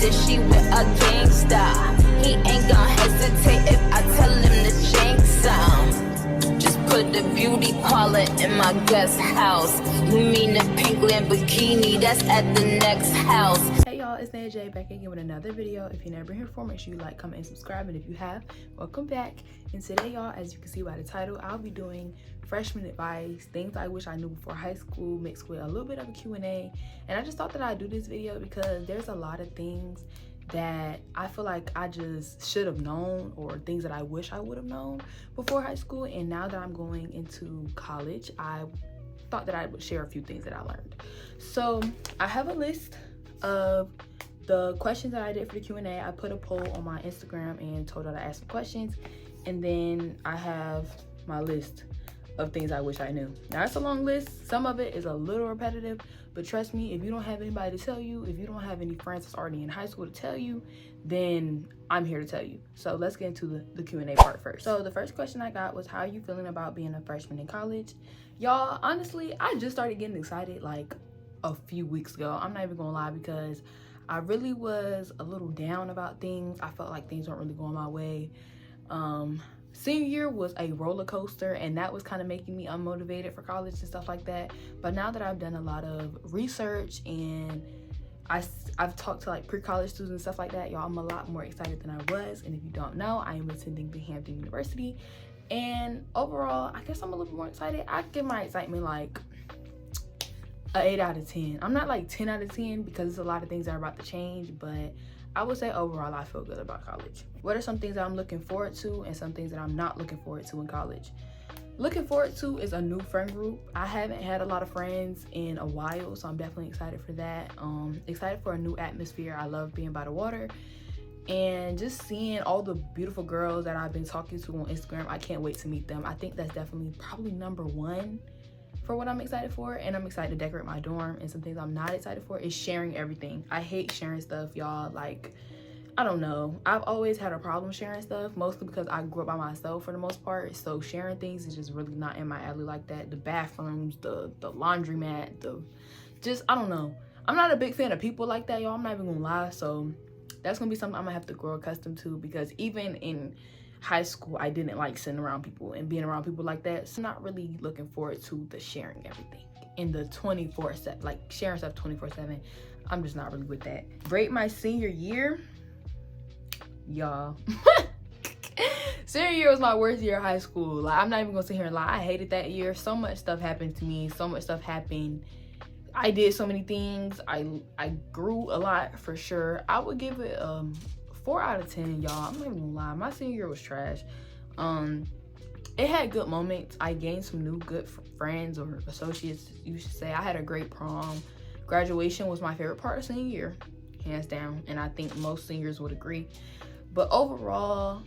that she with a gangsta. He ain't gon' hesitate if I tell him to jinx some. Just put the beauty parlor in my guest house. You mean the pink Lamborghini that's at the next house. Hey y'all, it's NaylaJ back again with another video. If you've never been here before, make sure you like, comment, and subscribe. And if you have, welcome back. And today, y'all, as you can see by the title, I'll be doing freshman advice, things I wish I knew before high school, mixed with a little bit of a Q&A. And I just thought that I'd do this video because there's a lot of things that I feel like I just should have known, or things that I wish I would have known before high school. And now that I'm going into college, I thought that I would share a few things that I learned. So I have a list of the questions that I did for the Q&A. I put a poll on my Instagram and told her to ask some questions, and then I have my list of things I wish I knew. Now it's a long list. Some of it is a little repetitive, but trust me, if you don't have anybody to tell you, if you don't have any friends that's already in high school to tell you, then I'm here to tell you. So let's get into the Q&A part first. So the first question I got was, how are you feeling about being a freshman in college? Y'all, honestly, I just started getting excited like a few weeks ago. I'm not even gonna lie, because I really was a little down about things. I felt like things weren't really going my way. Senior year was a roller coaster, and that was kind of making me unmotivated for college and stuff like that. But now that I've done a lot of research and I've talked to like pre-college students and stuff like that, y'all, I'm a lot more excited than I was. And if you don't know, I am attending Hampton University, and overall I guess I'm a little more excited. I give my excitement like an 8 out of 10. I'm not like 10 out of 10 because there's a lot of things that are about to change, but I would say overall I feel good about college. What are some things that I'm looking forward to and some things that I'm not looking forward to in college? Looking forward to is a new friend group. I haven't had a lot of friends in a while, so I'm definitely excited for that. Excited for a new atmosphere. I love being by the water and just seeing all the beautiful girls that I've been talking to on Instagram. I can't wait to meet them. I think that's definitely probably number one for what I'm excited for. And I'm excited to decorate my dorm. And some things I'm not excited for is sharing everything. I hate sharing stuff, y'all. Like, I don't know, I've always had a problem sharing stuff, mostly because I grew up by myself for the most part. So sharing things is just really not in my alley like that. The bathrooms, the laundromat, I don't know, I'm not a big fan of people like that, y'all. I'm not even gonna lie. So that's gonna be something I'm gonna have to grow accustomed to, because even in high school I didn't like sitting around people and being around people like that. So I'm not really looking forward to the sharing everything in the 24/7, like sharing stuff 24/7. I'm just not really with that. Rate my senior year, y'all. Senior year was my worst year of high school. Like, I'm not even gonna sit here and lie. I hated that year. So much stuff happened to me. So much stuff happened. I did so many things. I grew a lot for sure. I would give it 4 out of 10, y'all. I'm not even gonna lie. My senior year was trash. It had good moments. I gained some new good friends or associates, you should say. I had a great prom. Graduation was my favorite part of senior year, hands down. And I think most seniors would agree. But overall,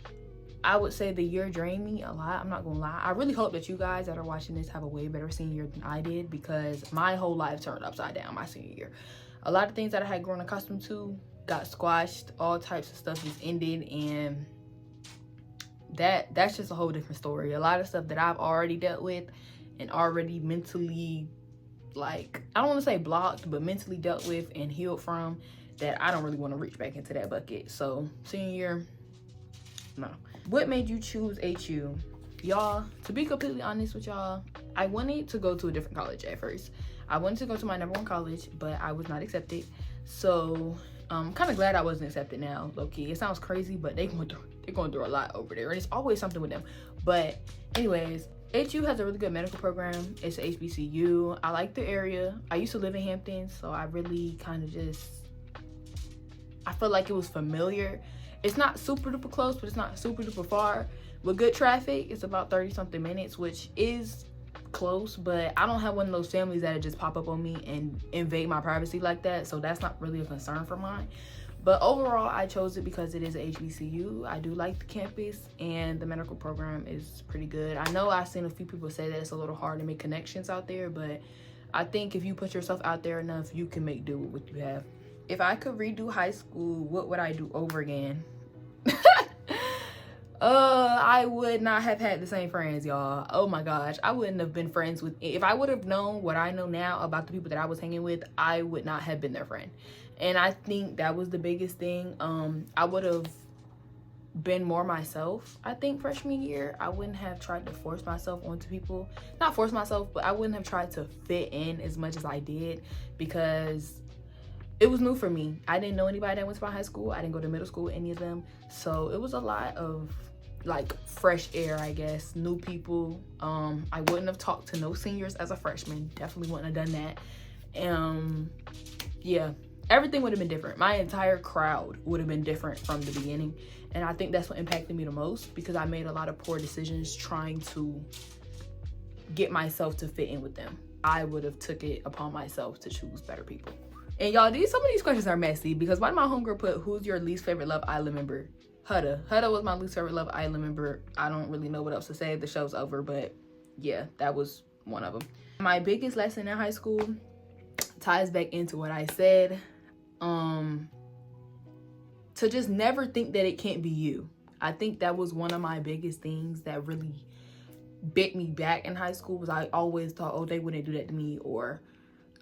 I would say the year drained me a lot. I'm not gonna lie. I really hope that you guys that are watching this have a way better senior year than I did, because my whole life turned upside down my senior year. A lot of things that I had grown accustomed to got squashed. All types of stuff just ended, and that's just a whole different story. A lot of stuff that I've already dealt with and already mentally, like, I don't want to say blocked, but mentally dealt with and healed from, that I don't really want to reach back into that bucket. So senior year, no. What made you choose HU? Y'all, to be completely honest with y'all, I wanted to go to a different college at first. I wanted to go to my #1 college, but I was not accepted. So I'm kind of glad I wasn't accepted now, low-key. It sounds crazy, but they're going through a lot over there, and it's always something with them. But anyways, HU has a really good medical program. It's a HBCU. I like the area. I used to live in Hampton, so I really kind of I feel like it was familiar. It's not super duper close, but it's not super duper far. With good traffic, it's about 30 something minutes, which is close, but I don't have one of those families that just pop up on me and invade my privacy like that. So that's not really a concern for mine. But overall, I chose it because it is a HBCU. I do like the campus, and the medical program is pretty good. I know I've seen a few people say that it's a little hard to make connections out there, but I think if you put yourself out there enough, you can make do with what you have. If I could redo high school, what would I do over again? I would not have had the same friends, y'all. Oh my gosh, I wouldn't have been friends with, if I would have known what I know now about the people that I was hanging with, I would not have been their friend. And I think that was the biggest thing. I would have been more myself, I think, freshman year. I wouldn't have tried to force myself onto people. Not force myself, but I wouldn't have tried to fit in as much as I did, because it was new for me. I didn't know anybody that went to my high school. I didn't go to middle school, any of them. So it was a lot of like fresh air, I guess, new people. I wouldn't have talked to no seniors as a freshman. Definitely wouldn't have done that. Yeah, everything would have been different. My entire crowd would have been different from the beginning. And I think that's what impacted me the most, because I made a lot of poor decisions trying to get myself to fit in with them. I would have took it upon myself to choose better people. And y'all, some of these questions are messy, because one of my homegirl put, who's your least favorite Love Island member? Hudda was my least favorite Love Island member. I don't really know what else to say. The show's over, but yeah, that was one of them. My biggest lesson in high school ties back into what I said. To just never think that it can't be you. I think that was one of my biggest things that really bit me back in high school, was I always thought, oh, they wouldn't do that to me, or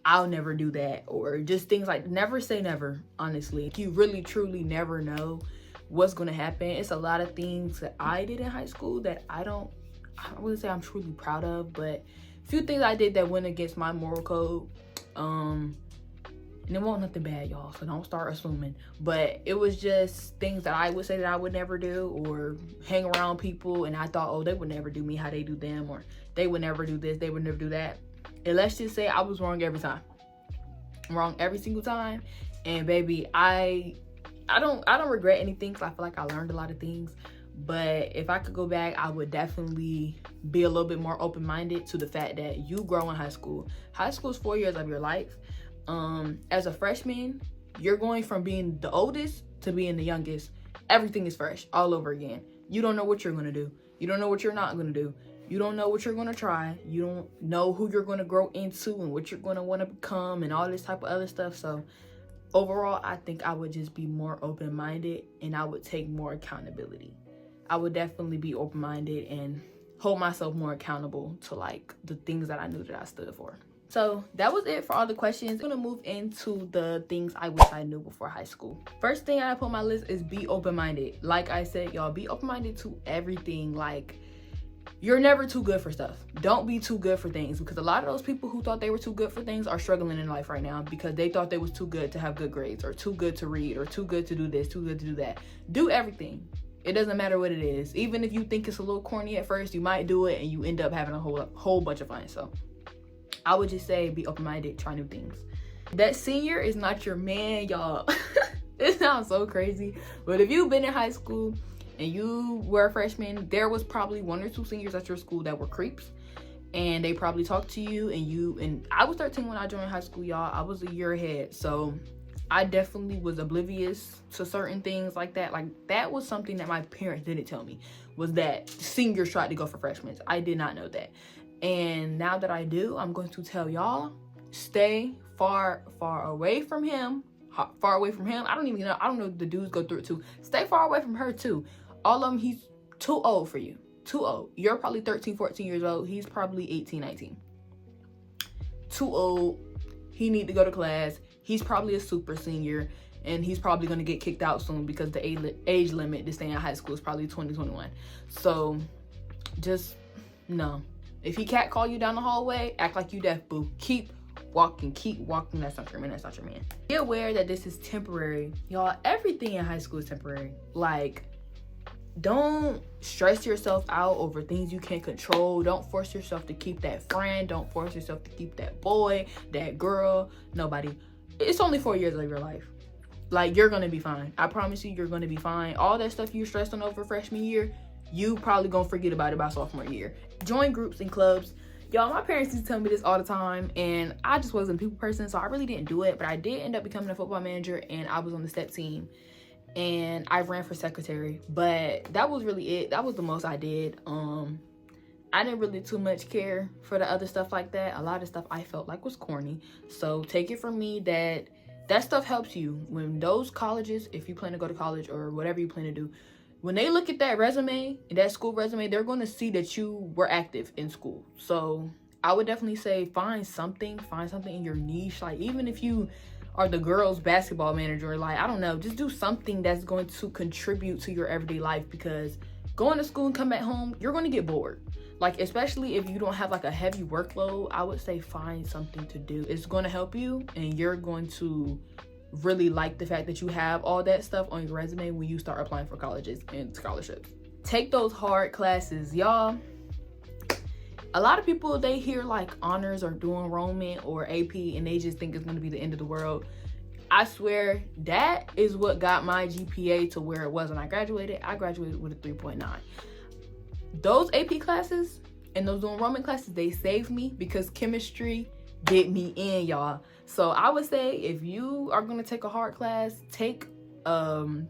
I'll never do that, or just things like, never say never, honestly. You really truly never know what's gonna happen. It's a lot of things that I did in high school that I wouldn't say I'm truly proud of, but a few things I did that went against my moral code. And it wasn't nothing bad, y'all, so don't start assuming. But it was just things that I would say that I would never do, or hang around people and I thought, oh, they would never do me how they do them, or they would never do this, they would never do that. And let's just say I was wrong every time. Wrong every single time. And baby, I don't regret anything, because I feel like I learned a lot of things. But if I could go back, I would definitely be a little bit more open-minded to the fact that you grow in high school. High school is 4 years of your life. As a freshman, you're going from being the oldest to being the youngest. Everything is fresh all over again. You don't know what you're going to do. You don't know what you're not going to do. You don't know what you're going to try. You don't know who you're going to grow into and what you're going to want to become and all this type of other stuff. So overall, I think I would just be more open-minded, and I would take more accountability. I would definitely be open-minded and hold myself more accountable to like the things that I knew that I stood for. So that was it for all the questions. I'm gonna move into the things I wish I knew before high school. First thing I put on my list is be open-minded. Like I said, y'all, be open-minded to everything. Like, you're never too good for stuff. Don't be too good for things, because a lot of those people who thought they were too good for things are struggling in life right now, because they thought they was too good to have good grades, or too good to read, or too good to do this, too good to do that. Do everything. It doesn't matter what it is. Even if you think it's a little corny at first, you might do it and you end up having a whole bunch of fun. So I would just say be open-minded, try new things. That senior is not your man, y'all. It sounds so crazy, but if you've been in high school and you were a freshman, there was probably 1 or 2 seniors at your school that were creeps, and they probably talked to you, and I was 13 when I joined high school, y'all. I was a year ahead, so I definitely was oblivious to certain things like that. Like, that was something that my parents didn't tell me, was that seniors tried to go for freshmen. I did not know that. And now that I do, I'm going to tell y'all, stay far away from him. Far away from him. I don't know if the dudes go through it too. Stay far away from her too. All of them, he's too old for you. Too old. You're probably 13, 14 years old. He's probably 18, 19. Too old. He need to go to class. He's probably a super senior, and he's probably going to get kicked out soon, because the age limit to stay in high school is probably 20, 21. So just no. If he can't call you down the hallway, act like you deaf, boo. Keep walking. That's not your man. That's not your man. Be aware that this is temporary. Y'all, everything in high school is temporary. Like, don't stress yourself out over things you can't control. Don't force yourself to keep that friend. Don't force yourself to keep that boy, that girl, nobody. It's only 4 years of your life. Like, you're gonna be fine. I promise you, you're gonna be fine. All that stuff you stressed on over freshman year, you probably gonna forget about it by sophomore year. Join groups and clubs. Y'all, my parents used to tell me this all the time, and I just wasn't a people person, so I really didn't do it. But I did end up becoming a football manager, and I was on the step team, and I ran for secretary. But that was really it. That was the most I did. I didn't really too much care for the other stuff like that. A lot of stuff I felt like was corny. So take it from me that stuff helps you. When those colleges, if you plan to go to college or whatever you plan to do, when they look at that resume, that school resume, they're going to see that you were active in school. So I would definitely say find something in your niche. Like, even if you or the girls basketball manager. Like, I don't know, just do something that's going to contribute to your everyday life, because going to school and come back home, you're going to get bored. Like, especially if you don't have like a heavy workload, I would say find something to do. It's going to help you, and you're going to really like the fact that you have all that stuff on your resume when you start applying for colleges and scholarships. Take those hard classes, y'all. A lot of people, they hear like honors or dual enrollment or AP, and they just think it's going to be the end of the world. I swear that is what got my GPA to where it was when I graduated. I graduated with a 3.9. Those AP classes and those dual enrollment classes, they saved me, because chemistry did me in, y'all. So I would say, if you are going to take a hard class, take one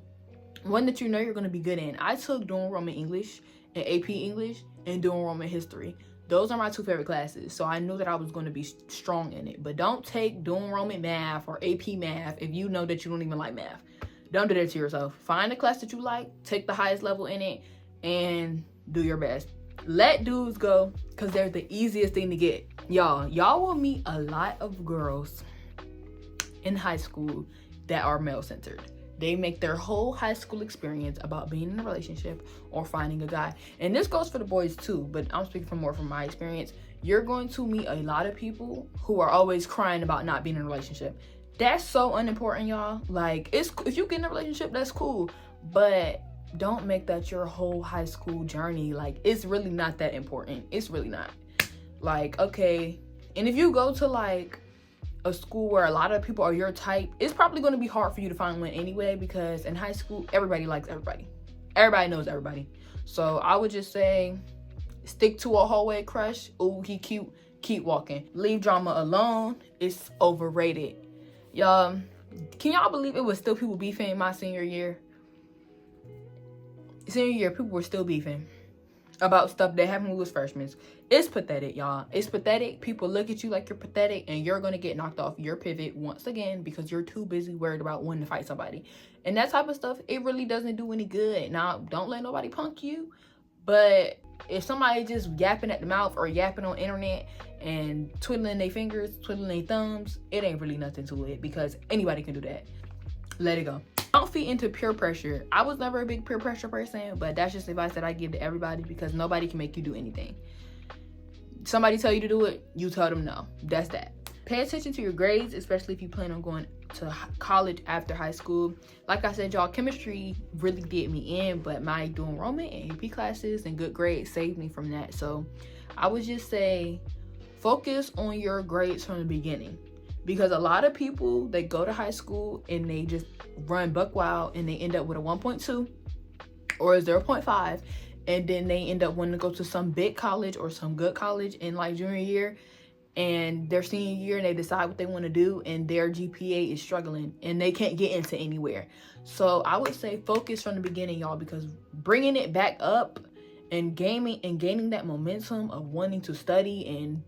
that you know you're going to be good in. I took dual enrollment English and AP English and dual enrollment history. Those are my 2 favorite classes, so I knew that I was going to be strong in it. But don't take dual enrollment math or AP math if you know that you don't even like math. Don't do that to yourself. Find a class that you like, take the highest level in it, and do your best. Let dudes go, because they're the easiest thing to get. Y'all will meet a lot of girls in high school that are male-centered. They make their whole high school experience about being in a relationship or finding a guy. And this goes for the boys too, but I'm speaking more from my experience. You're going to meet a lot of people who are always crying about not being in a relationship. That's so unimportant, y'all. Like, if you get in a relationship, that's cool, but don't make that your whole high school journey. Like, it's really not that important. It's really not. Like, okay, and if you go to like a school where a lot of people are your type, it's probably going to be hard for you to find one anyway, because in high school, everybody likes everybody. Everybody knows everybody. So I would just say, stick to a hallway crush. Ooh, he cute. Keep walking. Leave drama alone. It's overrated. Y'all, can y'all believe it was still people beefing my senior year? Senior year, people were still beefing about stuff that happened when we was freshmen. It's pathetic, y'all. It's pathetic. People look at you like you're pathetic, and you're going to get knocked off your pivot once again because you're too busy worried about wanting to fight somebody. And that type of stuff, it really doesn't do any good. Now, don't let nobody punk you, but if somebody just yapping at the mouth or yapping on internet and twiddling their fingers, twiddling their thumbs, it ain't really nothing to it, because anybody can do that. Let it go. Don't feed into peer pressure. I was never a big peer pressure person, but that's just advice that I give to everybody, because nobody can make you do anything. Somebody tell you to do it, you tell them no. That's that. Pay attention to your grades, especially if you plan on going to college after high school. Like I said, y'all, chemistry really did me in, but my dual enrollment and AP classes and good grades saved me from that. So I would just say, focus on your grades from the beginning, because a lot of people, they go to high school and they just run buck wild and they end up with a 1.2 or a 0.5, and then they end up wanting to go to some big college or some good college in like junior year, and their senior year, and they decide what they want to do, and their GPA is struggling and they can't get into anywhere. So I would say focus from the beginning, y'all, because bringing it back up and gaining that momentum of wanting to study and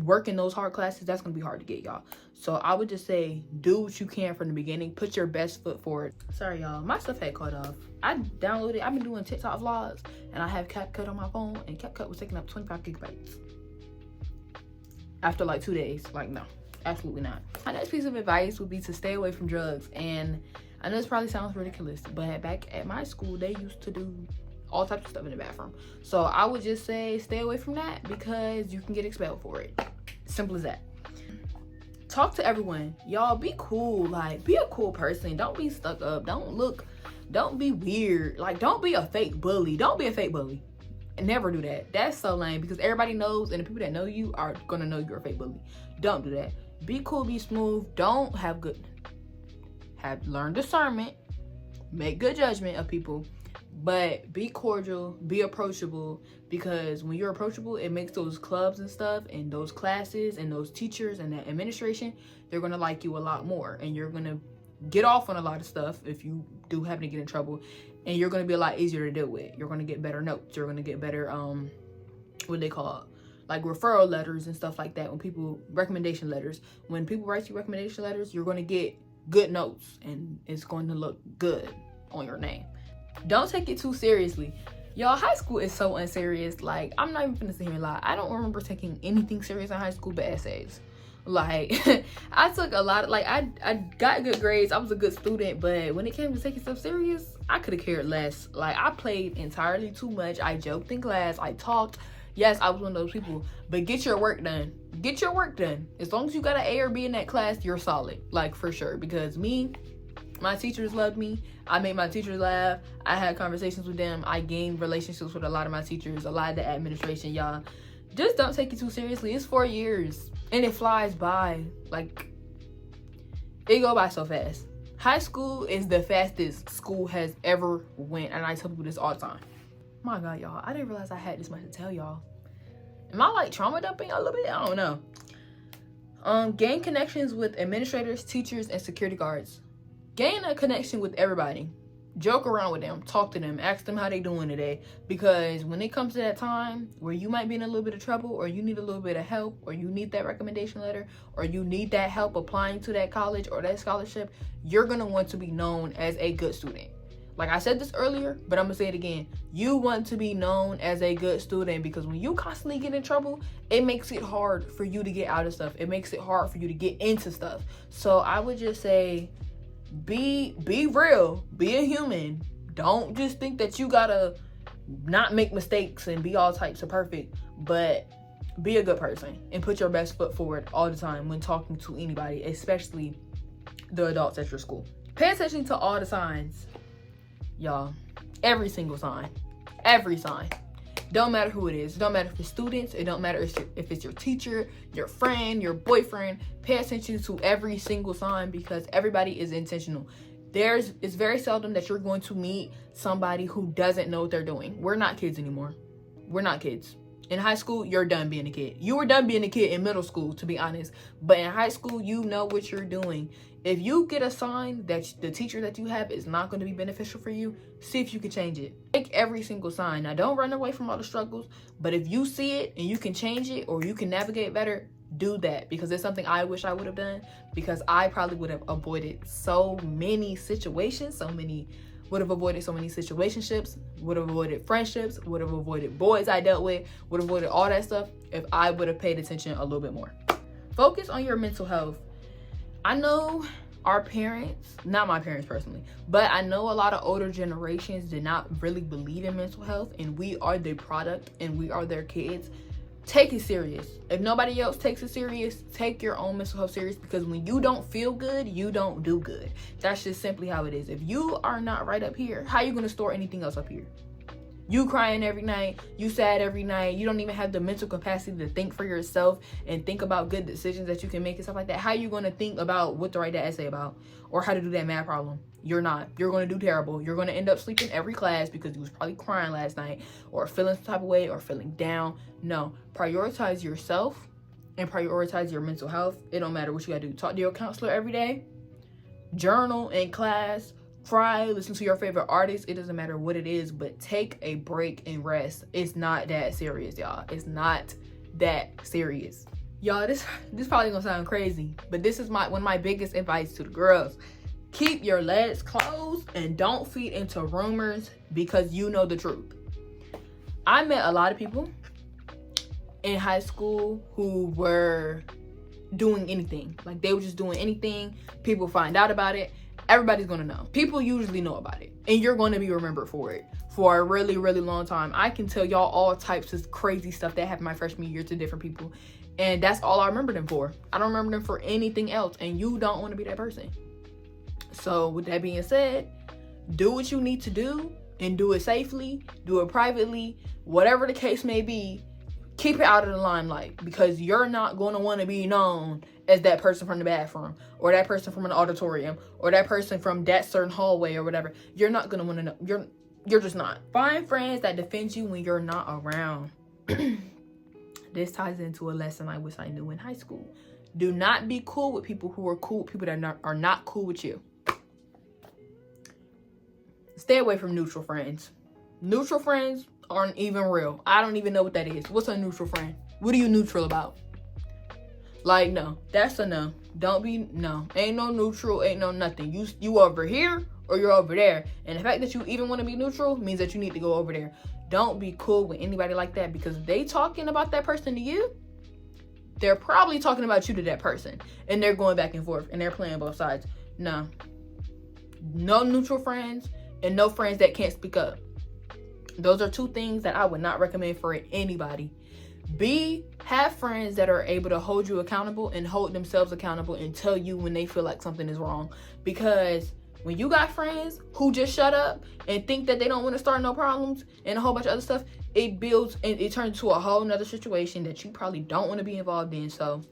working those hard classes, that's gonna be hard to get, y'all. So I would just say, do what you can from the beginning. Put your best foot forward. Sorry, y'all, my stuff had cut off. I've been doing TikTok vlogs, and I have CapCut on my phone, and CapCut was taking up 25 gigabytes after like 2 days. Like, no, absolutely not. My next piece of advice would be to stay away from drugs. And I know this probably sounds ridiculous, but back at my school, they used to do all types of stuff in the bathroom. So I would just say stay away from that, because you can get expelled for it. Simple as that. Talk to everyone, y'all. Be cool. Like, be a cool person. Don't be stuck up. Don't be weird. Like, don't be a fake bully. Don't be a fake bully. And never do that. That's so lame, because everybody knows, and the people that know you are gonna know you're a fake bully. Don't do that. Be cool, be smooth. Learn discernment, make good judgment of people, but be cordial, be approachable, because when you're approachable, it makes those clubs and stuff and those classes and those teachers and that administration, they're gonna like you a lot more, and you're gonna get off on a lot of stuff if you do happen to get in trouble, and you're gonna be a lot easier to deal with. You're gonna get better notes. You're gonna get better what they call it, like referral letters and stuff like that. Recommendation letters. When people write you recommendation letters, you're gonna get good notes, and it's going to look good on your name. Don't take it too seriously. Y'all, high school is so unserious. Like, I'm not even finna sit here and lie. I don't remember taking anything serious in high school but essays. Like, I took a lot of, like, I got good grades. I was a good student, but when it came to taking stuff serious, I could have cared less. Like, I played entirely too much. I joked in class. I talked. Yes, I was one of those people, but get your work done. Get your work done. As long as you got an A or B in that class, you're solid. Like, for sure. Because my teachers loved me. I made my teachers laugh. I had conversations with them. I gained relationships with a lot of my teachers, a lot of the administration. Y'all, just don't take it too seriously. It's 4 years and it flies by. Like, it go by so fast. High school is the fastest school has ever went, and I tell people this all the time. My God, y'all, I didn't realize I had this much to tell y'all. Am I like trauma dumping a little bit? I don't know. Gain connections with administrators, teachers, and security guards. Gain a connection with everybody. Joke around with them, talk to them, ask them how they doing today. Because when it comes to that time where you might be in a little bit of trouble, or you need a little bit of help, or you need that recommendation letter, or you need that help applying to that college or that scholarship, you're gonna want to be known as a good student. Like I said this earlier, but I'm gonna say it again. You want to be known as a good student, because when you constantly get in trouble, it makes it hard for you to get out of stuff. It makes it hard for you to get into stuff. So I would just say, be real, be a human. Don't just think that you gotta not make mistakes and be all types of perfect, but be a good person and put your best foot forward all the time when talking to anybody, especially the adults at your school. Pay attention to all the signs, y'all. Every single sign, every sign. Don't matter who it is. It don't matter if it's students. It don't matter if it's your teacher, your friend, your boyfriend. Pay attention to every single sign, because everybody is intentional. It's very seldom that you're going to meet somebody who doesn't know what they're doing. We're not kids anymore. We're not kids. In high school, you're done being a kid. You were done being a kid in middle school, to be honest. But in high school, you know what you're doing. If you get a sign that the teacher that you have is not going to be beneficial for you, see if you can change it. Take every single sign. Now, don't run away from all the struggles, but if you see it and you can change it, or you can navigate better, do that, because it's something I wish I would have done, because I probably would have avoided so many situations, would have avoided so many situationships, would have avoided friendships, would have avoided boys I dealt with, would have avoided all that stuff if I would have paid attention a little bit more. Focus on your mental health. I know our parents, not my parents personally, but I know a lot of older generations did not really believe in mental health, and we are their product and we are their kids. Take it serious. If nobody else takes it serious, take your own mental health serious, because when you don't feel good, you don't do good. That's just simply how it is. If you are not right up here, how are you going to store anything else up here? You crying every night, you sad every night, you don't even have the mental capacity to think for yourself and think about good decisions that you can make and stuff like that. How are you going to think about what to write that essay about, or how to do that math problem? You're not. You're going to do terrible. You're going to end up sleeping every class because you was probably crying last night, or feeling some type of way, or feeling down. No, prioritize yourself and prioritize your mental health. It don't matter what you got to do. Talk to your counselor every day, journal in class, cry, listen to your favorite artist. It doesn't matter what it is, but take a break and rest. It's not that serious, y'all. It's not that serious. Y'all, this probably gonna sound crazy, but this is one of my biggest advice to the girls. Keep your legs closed and don't feed into rumors, because you know the truth. I met a lot of people in high school who were doing anything. Like, they were just doing anything. People find out about it. Everybody's gonna know. People usually know about it, and you're gonna be remembered for it for a really, really long time. I can tell y'all all types of crazy stuff that happened my freshman year to different people, and that's all I remember them for. I don't remember them for anything else, and you don't want to be that person. So with that being said, do what you need to do, and do it safely, do it privately, whatever the case may be. Keep it out of the limelight, because you're not going to want to be known as that person from the bathroom, or that person from an auditorium, or that person from that certain hallway or whatever. You're not going to want to know. You're just not. Find friends that defend you when you're not around. This ties into a lesson I wish I knew in high school. Do not be cool with people who are cool with people that are not cool with you. Stay away from neutral friends. Neutral friends aren't even real. I don't even know what that is. What's a neutral friend? What are you neutral about? Like, no, that's a no. Don't be, no. Ain't no neutral, ain't no nothing. You over here or you're over there. And the fact that you even want to be neutral means that you need to go over there. Don't be cool with anybody like that, because if they talking about that person to you, they're probably talking about you to that person, and they're going back and forth, and they're playing both sides. No neutral friends, and no friends that can't speak up. Those are two things that I would not recommend for anybody. Have friends that are able to hold you accountable and hold themselves accountable and tell you when they feel like something is wrong. Because when you got friends who just shut up and think that they don't want to start no problems and a whole bunch of other stuff, it builds and it turns into a whole nother situation that you probably don't want to be involved in. So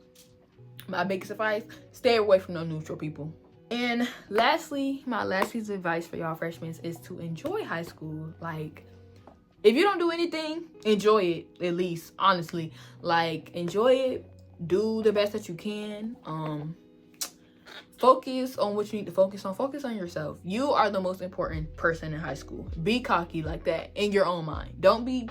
my biggest advice, stay away from no neutral people. And lastly, my last piece of advice for y'all freshmen is to enjoy high school. Like, if you don't do anything, enjoy it, at least, honestly. Like, enjoy it. Do the best that you can. Focus on what you need to focus on. Focus on yourself. You are the most important person in high school. Be cocky like that in your own mind. Don't be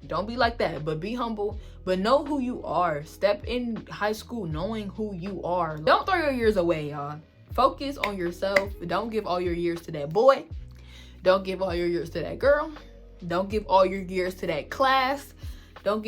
like that, but be humble. But know who you are. Step in high school knowing who you are. Don't throw your years away, y'all. Focus on yourself. Don't give all your years to that boy. Don't give all your years to that girl. Don't give all your years to that class. Don't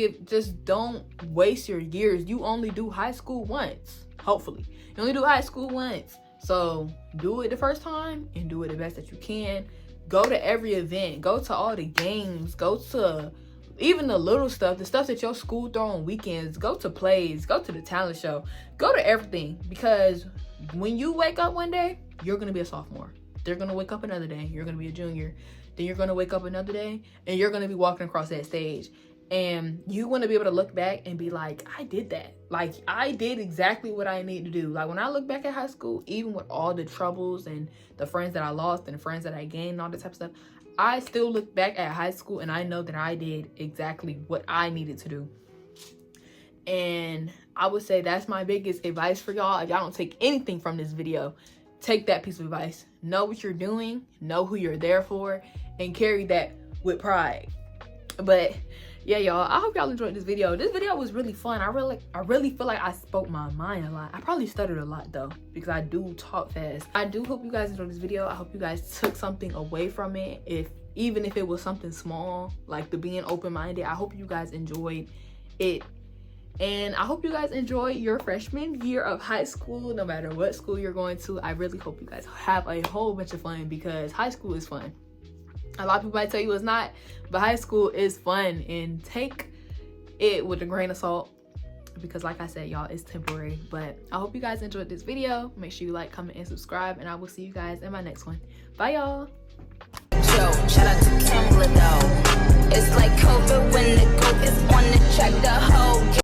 waste your years. You only do high school once, hopefully. You only do high school once. So do it the first time and do it the best that you can. Go to every event. Go to all the games. Go to even the little stuff, the stuff that your school throw on weekends. Go to plays. Go to the talent show. Go to everything. Because when you wake up one day, you're going to be a sophomore. They're going to wake up another day. You're going to be a junior. Then you're going to wake up another day and you're going to be walking across that stage. And you want to be able to look back and be like, I did that. Like, I did exactly what I need to do. Like, when I look back at high school, even with all the troubles and the friends that I lost and the friends that I gained and all that type of stuff, I still look back at high school and I know that I did exactly what I needed to do. And I would say that's my biggest advice for y'all. If y'all don't take anything from this video, take that piece of advice. Know what you're doing, know who you're there for, and carry that with pride. But yeah, y'all, I hope y'all enjoyed this video. This video was really fun. I really feel like I spoke my mind a lot. I probably stuttered a lot though, because I do talk fast. I do hope you guys enjoyed this video. I hope you guys took something away from it, even if it was something small, like the being open-minded. I hope you guys enjoyed it. And I hope you guys enjoy your freshman year of high school, no matter what school you're going to. I really hope you guys have a whole bunch of fun, because high school is fun. A lot of people might tell you it's not, but high school is fun, and take it with a grain of salt, because like I said, y'all, it's temporary. But I hope you guys enjoyed this video. Make sure you like, comment, and subscribe, and I will see you guys in my next one. Bye, y'all.